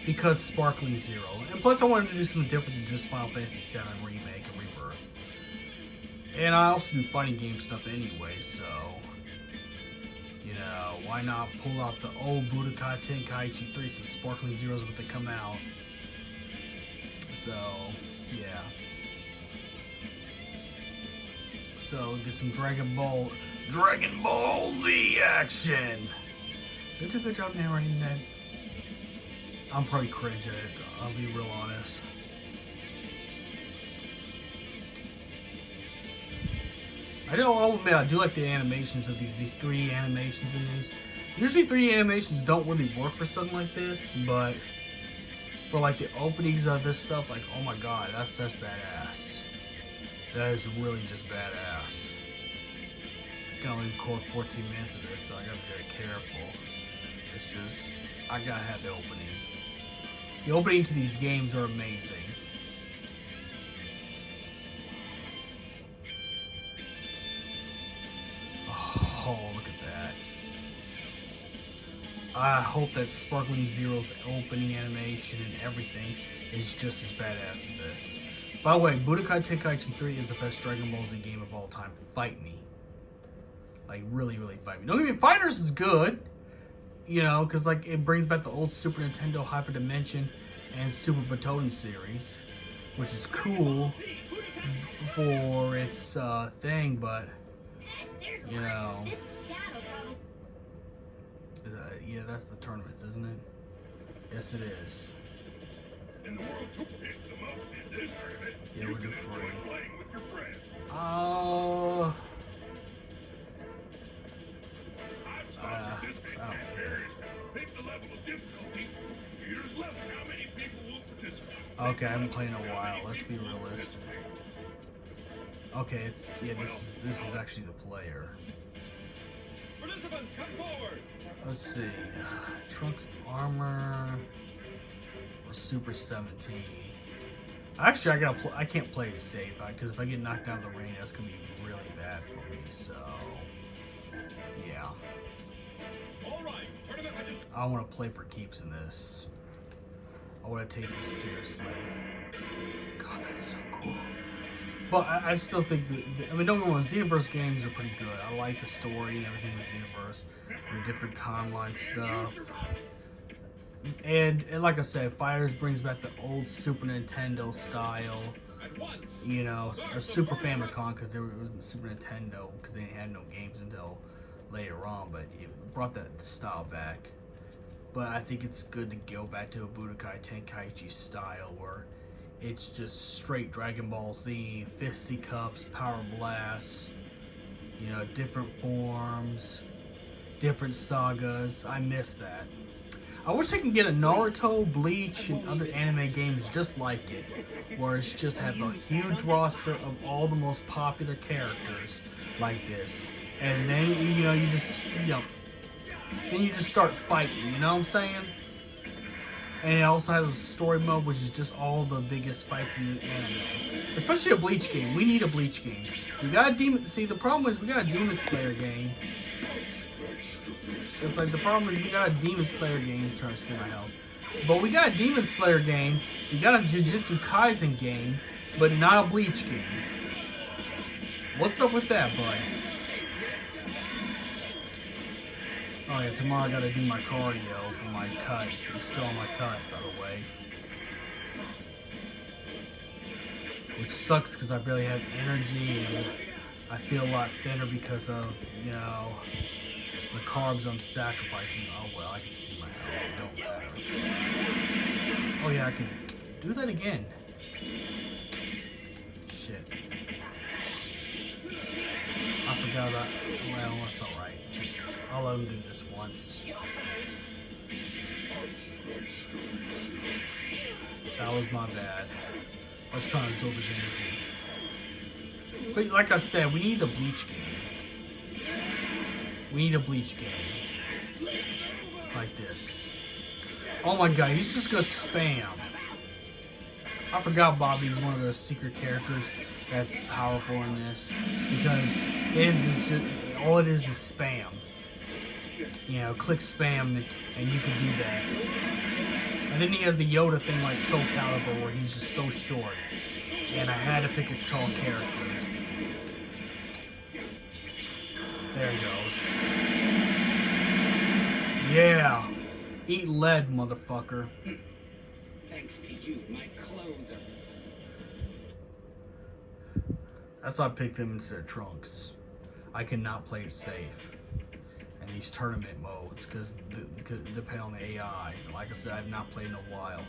because Sparkling Zero. And plus I wanted to do something different than just Final Fantasy VII Remake and Rebirth. And I also do fighting game stuff anyway, so... You know, why not pull out the old Budokai Tenkaichi 3 since Sparkling Zero's when they come out. So, yeah. So, get some Dragon Ball Z action! Did I do a good job narrating that? I'm probably cringe at it, I'll be real honest. I'll admit, I do like the animations of these 3D animations in these. Usually 3D animations don't really work for something like this, but for like the openings of this stuff, like, oh my god, that's badass. That is really just badass. I can only record 14 minutes of this, so I gotta be very careful. It's just, I gotta have the opening. The opening to these games are amazing. Oh, look at that. I hope that Sparkling Zero's opening animation and everything is just as badass as this. By the way, Budokai Tenkaichi 3 is the best Dragon Ball Z game of all time. Fight me. Like, really, really fight me. Don't get me wrong, Fighters is good. You know, because, like, it brings back the old Super Nintendo Hyper Dimension and Super Butoden series. Which is cool for its thing, but... You know, yeah, that's the tournaments, isn't it? Yes, it is. Yeah, we'll do free. I don't care. Okay, I haven't played in a while. Let's be realistic. Okay, this is actually the player. Let's see, Trunks armor or Super 17. Actually, I can't play it safe because if I get knocked out of the ring, that's gonna be really bad for me. So, yeah. I want to play for keeps in this. I want to take this seriously. God, that's so cool. But I still think I mean, don't get me wrong, Xenoverse games are pretty good. I like the story and everything with Xenoverse, and the different timeline stuff. And like I said, Fighters brings back the old Super Nintendo style, you know, or Super Famicom, because it wasn't Super Nintendo, because they had no games until later on, but it brought that style back. But I think it's good to go back to a Budokai Tenkaichi style, where it's just straight Dragon Ball Z, fisticuffs, power blasts, you know, different forms, different sagas. I miss that. I wish I could get a Naruto, Bleach, and other anime games just like it, where it's just have a huge roster of all the most popular characters like this, and then then you just start fighting. You know what I'm saying? And it also has a story mode, which is just all the biggest fights in the anime. Especially a Bleach game. We need a Bleach game. We got a Demon... See, the problem is we got a Demon Slayer game. It's like, the problem is we got a Demon Slayer game. I'm trying to see my health. But we got a Demon Slayer game. We got a Jujutsu Kaisen game. But not a Bleach game. What's up with that, bud? Oh yeah, tomorrow I gotta do my cardio for my cut. I'm still on my cut, by the way. Which sucks because I barely have energy and I feel a lot thinner because of, you know, the carbs I'm sacrificing. Oh well, I can see my health. It don't matter. Oh yeah, I can do that again. Shit. I forgot about... Well, that's alright. I'll let him do this once. That was my bad. I was trying to absorb his energy. But like I said, we need a Bleach game. We need a Bleach game. Like this. Oh my god, he's just gonna spam. I forgot Bobby's one of the secret characters that's powerful in this. Because all it is spam. You know, click spam and you can do that. And And then he has the Yoda thing like Soul Calibur where he's just so short. And I had to pick a tall character. There he goes. Yeah. Eat lead, motherfucker. Thanks to you, my clothes are... That's why I picked him instead of Trunks. I cannot play it safe in these tournament modes because depending on the AIs. And like I said, I've not played in a while.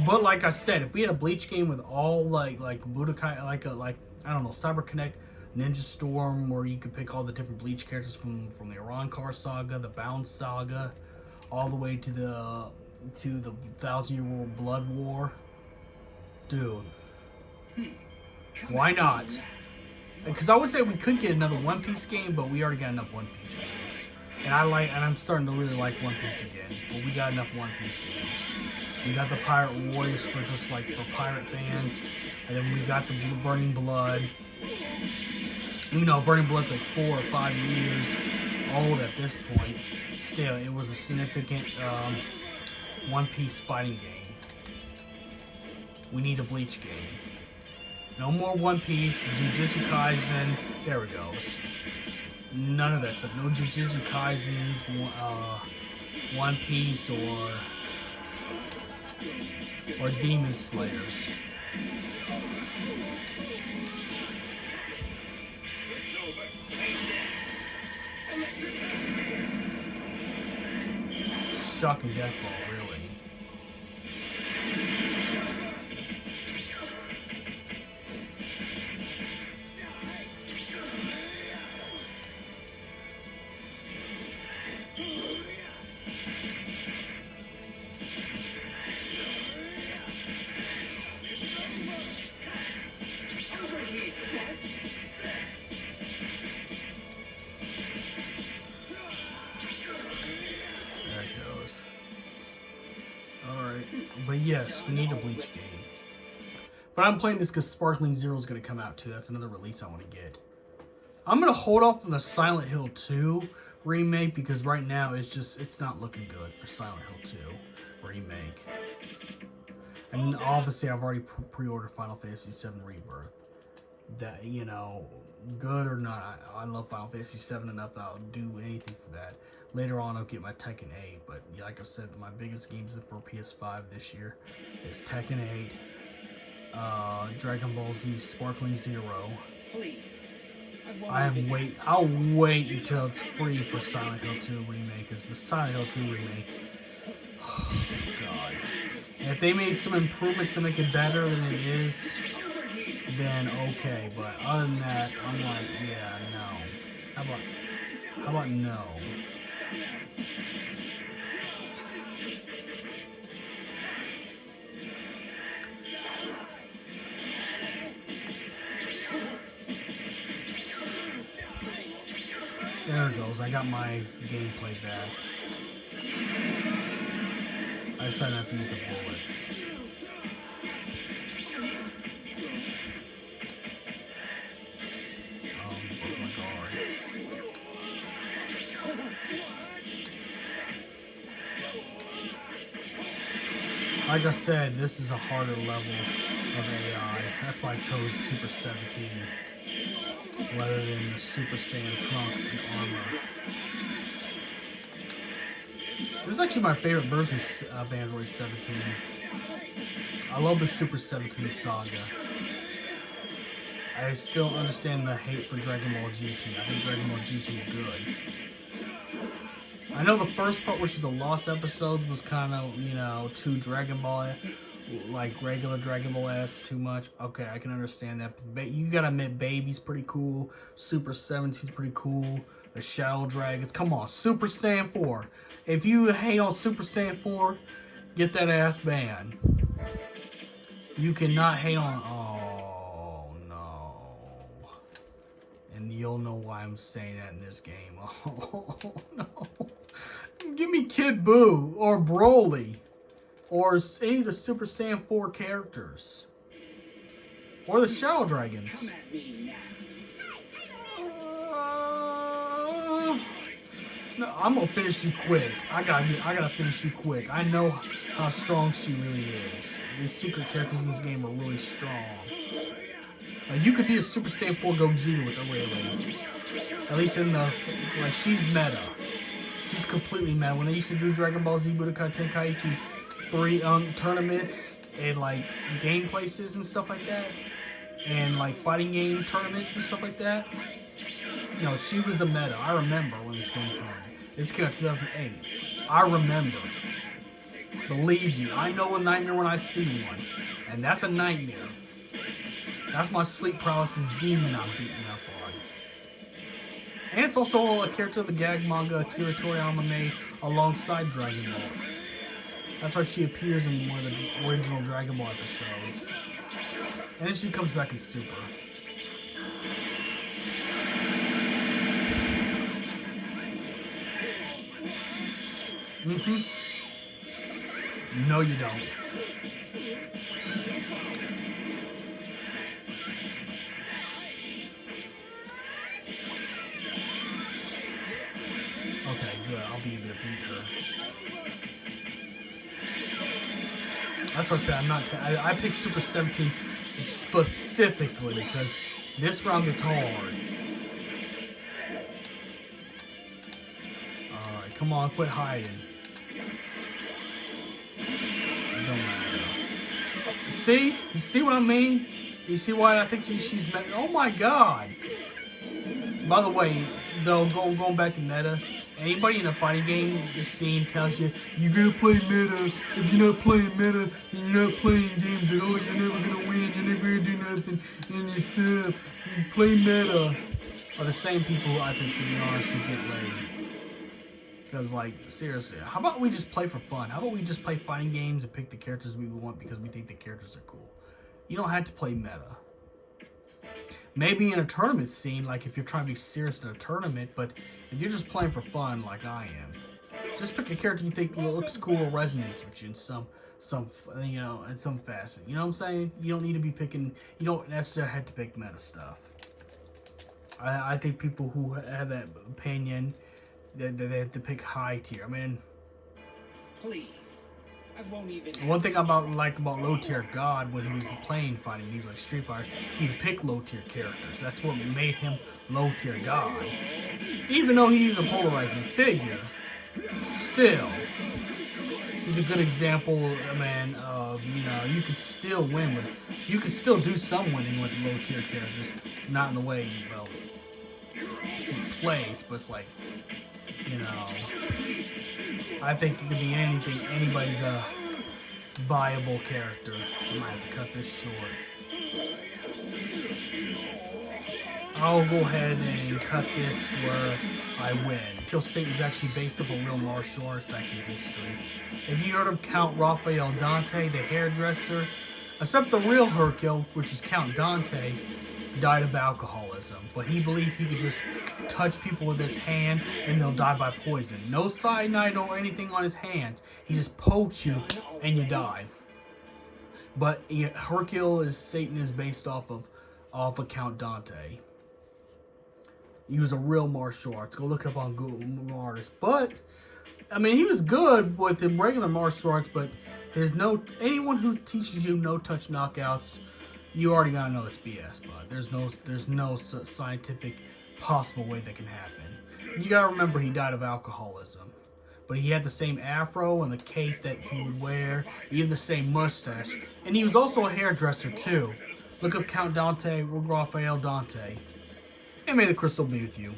But like I said, if we had a Bleach game with all like Budokai, like I don't know, Cyber Connect, Ninja Storm, where you could pick all the different Bleach characters from the Iran-Car Saga, the Bound Saga, all the way to the 1,000-Year-Old Blood War, dude. Why not? Because I would say we could get another One Piece game, but we already got enough One Piece games. And I'm starting to really like One Piece again. But we got enough One Piece games. We got the Pirate Warriors for just like for pirate fans, and then we got the Burning Blood. Even though Burning Blood's like 4 or 5 years old at this point, still it was a significant One Piece fighting game. We need a Bleach game. No more One Piece, Jujutsu Kaisen. There it goes. None of that stuff. No Jujutsu Kaisens, One Piece, or Demon Slayers. Shocking death ball, really. But yes, we need a Bleach game. But I'm playing this because Sparkling Zero is going to come out too. That's another release I want to get. I'm going to hold off on the Silent Hill 2 remake because right now it's not looking good for Silent Hill 2 remake. And obviously I've already pre-ordered Final Fantasy VII Rebirth. That, you know, good or not, I love Final Fantasy VII enough that I'll do anything for that. Later on, I'll get my Tekken 8, but like I said, my biggest games for PS5 this year is Tekken 8, Dragon Ball Z Sparkling Zero. Please. I'll wait until it's free for Silent Hill 2 remake, because the Silent Hill 2 remake, oh god. And if they made some improvements to make it better than it is, then okay, but other than that, I'm like, yeah, no. How about no? There it goes. I got my gameplay back. I decided not to use the bullets. Oh my god. Like I said, this is a harder level of AI. That's why I chose Super 17 rather than the Super Saiyan Trunks and armor. This is actually my favorite version of Android 17. I love the Super 17 saga. I still understand the hate for Dragon Ball GT. I think Dragon Ball GT is good. I know the first part, which is the Lost episodes, was kind of, you know, too Dragon Ball, like regular Dragon Ball-esque, too much. Okay, I can understand that. But you gotta admit, Baby's pretty cool. Super 17's pretty cool. The Shadow Dragons. Come on, Super Saiyan 4. If you hate on Super Saiyan 4, get that ass banned. You cannot hate on... Oh, no. And you'll know why I'm saying that in this game. Oh, no. Give me Kid Buu or Broly or any of the Super Saiyan 4 characters or the Shadow Dragons. No, I'm gonna finish you quick. I gotta finish you quick. I know how strong she really is. The secret characters in this game are really strong. Like, you could be a Super Saiyan 4 Gogeta with Aurelie. At least in the, like, she's meta. She's completely meta. When they used to do Dragon Ball Z Budokai Tenkaichi 3 tournaments and like game places and stuff like that, and like fighting game tournaments and stuff like that, you know, she was the meta. I remember when this game came. This came out in 2008. I remember. Believe me, I know a nightmare when I see one. And that's a nightmare. That's my sleep paralysis demon I'm beating up on. And it's also a character of the gag manga Akira Toriyama made alongside Dragon Ball. That's why she appears in one of the original Dragon Ball episodes. And then she comes back in Super. No, you don't. Okay, good. I'll be able to beat her. That's what I said. I'm not. I picked Super 17 specifically because this round gets hard. All right, come on, quit hiding. See? You see what I mean? You see why I think she's meta? Oh my god! By the way, though, going back to meta, anybody in a fighting game scene tells you, you gotta play meta. If you're not playing meta, then you're not playing games at all. You're never gonna win. You're never gonna do nothing in your stuff. You play meta. Are the same people who I think, to be honest, should get laid. Because, like, seriously, how about we just play for fun? How about we just play fighting games and pick the characters we want because we think the characters are cool? You don't have to play meta. Maybe in a tournament scene, like if you're trying to be serious in a tournament, but if you're just playing for fun, like I am, just pick a character you think looks cool or resonates with you in some you know, in some facet. You know what I'm saying? You don't need to be picking. You don't necessarily have to pick meta stuff. I think people who have that opinion, they have to pick high tier. I mean, Please. I won't even. One thing about low tier God when he was playing fighting games like Street Fighter, he would pick low tier characters. That's what made him low tier God. Even though he was a polarizing figure, still, he's a good example, man, of, you know, you could still win with, you could still do some winning with low tier characters, not in the way, well, he plays, but it's like, you know, I think to be anything, anybody's a viable character. I might have to cut this short. I'll go ahead and cut this where I win. Kill Satan is actually based off a real martial arts back in history. If you heard of Count Raphael Dante, the hairdresser, except the real Hercule, which is Count Dante, died of alcoholism, but he believed he could just touch people with his hand and they'll die by poison. No cyanide or anything on his hands. He just pokes you and you die. But Hercule is Satan is based off of Count Dante. He was a real martial arts. Go look up on Google artist. But I mean, he was good with the regular martial arts, but anyone who teaches you no touch knockouts, you already gotta know it's BS, bud. There's no scientific possible way that can happen. You gotta remember he died of alcoholism. But he had the same afro and the cape that he would wear. He had the same mustache. And he was also a hairdresser too. Look up Count Dante, Raphael Dante. And may the crystal be with you.